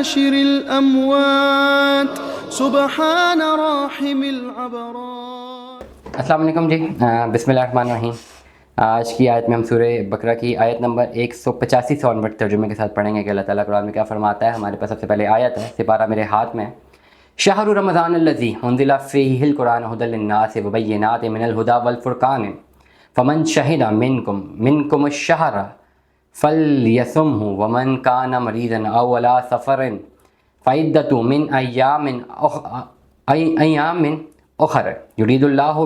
حاشر الأموات سبحان راحم العبرات۔ السلام علیکم جی، بسم اللہ الرحمن الرحیم۔ آج کی آیت میں ہم سورہ بقرہ کی آیت نمبر 185 سے آنورڈ ترجمے کے ساتھ پڑھیں گے کہ اللہ تعالیٰ قرآن میں کیا فرماتا ہے۔ ہمارے پاس سب سے پہلے آیت ہے، سپارہ میرے ہاتھ میں۔ شہر رمضان الذی انزل فیہ القرآن ھدی للناس وبینات من الھدی والفرقان فمن شہد منکم الشہر فلیصمہ ومن کان مریضا او علی سفر فعدۃ من ایام اخر یرید اللہ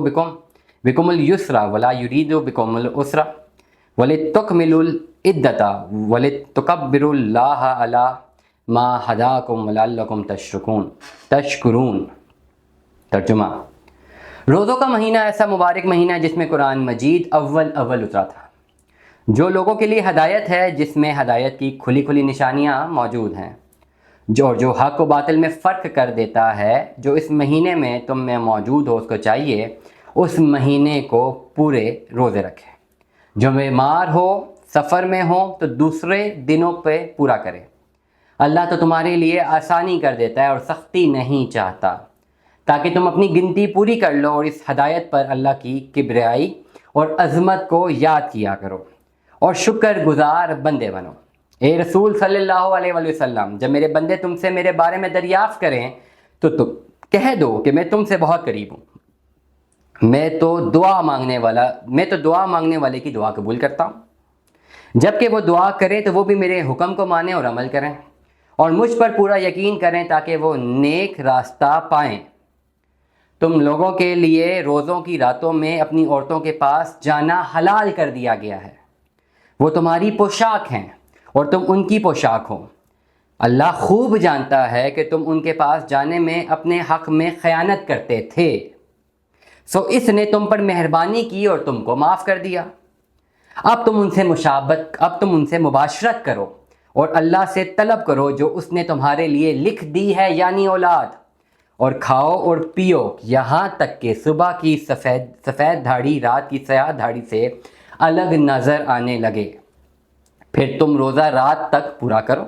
بکم اليسر ولا یرید بکم العسر ولتکملوا العدۃ ولتکبروا اللہ علی ما ہداکم لعلکم تشکرون۔ ترجمہ: روزوں کا مہینہ ایسا مبارک مہینہ ہے جس میں قرآن مجید اول اترا تھا، جو لوگوں کے لیے ہدایت ہے، جس میں ہدایت کی کھلی کھلی نشانیاں موجود ہیں، جو حق و باطل میں فرق کر دیتا ہے۔ جو اس مہینے میں تم میں موجود ہو، اس کو چاہیے اس مہینے کو پورے روزے رکھے۔ جو بیمار ہو، سفر میں ہو تو دوسرے دنوں پہ پورا کرے۔ اللہ تو تمہارے لیے آسانی کر دیتا ہے اور سختی نہیں چاہتا، تاکہ تم اپنی گنتی پوری کر لو اور اس ہدایت پر اللہ کی کبریائی اور عظمت کو یاد کیا کرو اور شکر گزار بندے بنو۔ اے رسول صلی اللہ علیہ وآلہ وسلم، جب میرے بندے تم سے میرے بارے میں دریافت کریں تو تم کہہ دو کہ میں تم سے بہت قریب ہوں، میں تو دعا مانگنے والے کی دعا قبول کرتا ہوں۔ جب کہ وہ دعا کرے تو وہ بھی میرے حکم کو مانیں اور عمل کریں اور مجھ پر پورا یقین کریں تاکہ وہ نیک راستہ پائیں۔ تم لوگوں کے لیے روزوں کی راتوں میں اپنی عورتوں کے پاس جانا حلال کر دیا گیا ہے، وہ تمہاری پوشاک ہیں اور تم ان کی پوشاک ہو۔ اللہ خوب جانتا ہے کہ تم ان کے پاس جانے میں اپنے حق میں خیانت کرتے تھے، سو اس نے تم پر مہربانی کی اور تم کو معاف کر دیا۔ اب تم ان سے مباشرت کرو اور اللہ سے طلب کرو جو اس نے تمہارے لیے لکھ دی ہے، یعنی اولاد، اور کھاؤ اور پیو یہاں تک کہ صبح کی سفید دھاڑی رات کی سیاہ دھاڑی سے الگ نظر آنے لگے، پھر تم روزہ رات تک پورا کرو،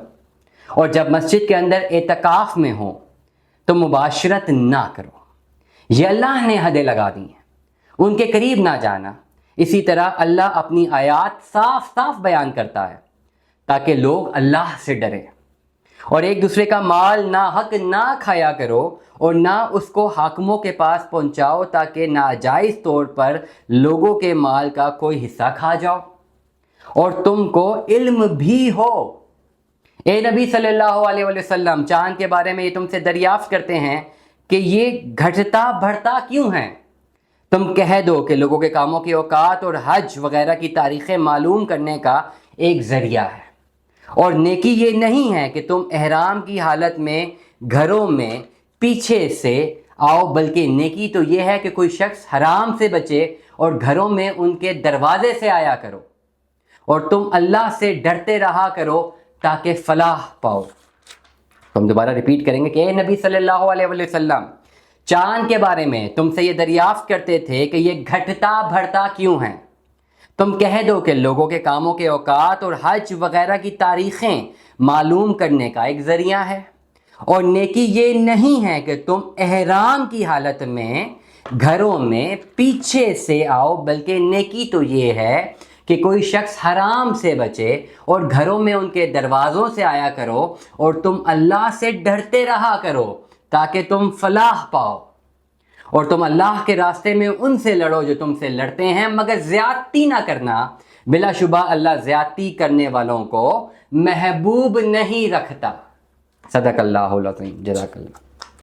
اور جب مسجد کے اندر اعتکاف میں ہو تو مباشرت نہ کرو، یہ اللہ نے حدیں لگا دی ہیں، ان کے قریب نہ جانا۔ اسی طرح اللہ اپنی آیات صاف بیان کرتا ہے تاکہ لوگ اللہ سے ڈریں۔ اور ایک دوسرے کا مال ناحق نہ کھایا کرو اور نہ اس کو حاکموں کے پاس پہنچاؤ تاکہ ناجائز طور پر لوگوں کے مال کا کوئی حصہ کھا جاؤ اور تم کو علم بھی ہو۔ اے نبی صلی اللہ علیہ وآلہ وسلم، چاند کے بارے میں یہ تم سے دریافت کرتے ہیں کہ یہ گھٹتا بڑھتا کیوں ہیں؟ تم کہہ دو کہ لوگوں کے کاموں کے اوقات اور حج وغیرہ کی تاریخیں معلوم کرنے کا ایک ذریعہ ہے، اور نیکی یہ نہیں ہے کہ تم احرام کی حالت میں گھروں میں پیچھے سے آؤ، بلکہ نیکی تو یہ ہے کہ کوئی شخص حرام سے بچے اور گھروں میں ان کے دروازے سے آیا کرو، اور تم اللہ سے ڈرتے رہا کرو تاکہ فلاح پاؤ۔ ہم دوبارہ ریپیٹ کریں گے کہ اے نبی صلی اللہ علیہ وآلہ وسلم، چاند کے بارے میں تم سے یہ دریافت کرتے تھے کہ یہ گھٹتا بڑھتا کیوں ہیں؟ تم کہہ دو کہ لوگوں کے کاموں کے اوقات اور حج وغیرہ کی تاریخیں معلوم کرنے کا ایک ذریعہ ہے، اور نیکی یہ نہیں ہے کہ تم احرام کی حالت میں گھروں میں پیچھے سے آؤ، بلکہ نیکی تو یہ ہے کہ کوئی شخص حرام سے بچے اور گھروں میں ان کے دروازوں سے آیا کرو، اور تم اللہ سے ڈرتے رہا کرو تاکہ تم فلاح پاؤ، اور تم اللہ کے راستے میں ان سے لڑو جو تم سے لڑتے ہیں، مگر زیادتی نہ کرنا، بلا شبہ اللہ زیادتی کرنے والوں کو محبوب نہیں رکھتا۔ صدق اللہ العظیم۔ جزاک اللہ۔